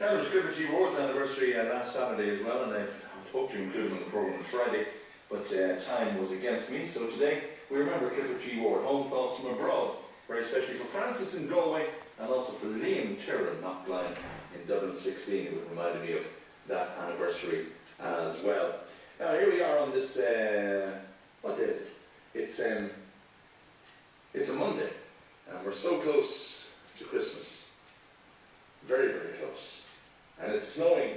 And it was Clifford G. Ward's anniversary last Saturday as well, and I hoped to include him on the programme on Friday, but time was against me. So today we remember Clifford G. Ward, home thoughts from abroad, very especially for Francis in Galway, and also for Liam Tyrrell, Knockline in Dublin 16, who reminded me of that anniversary as well. Now here we are on this, what day is it? It's a Monday, and we're so close to Christmas. Very, very close. And it's snowing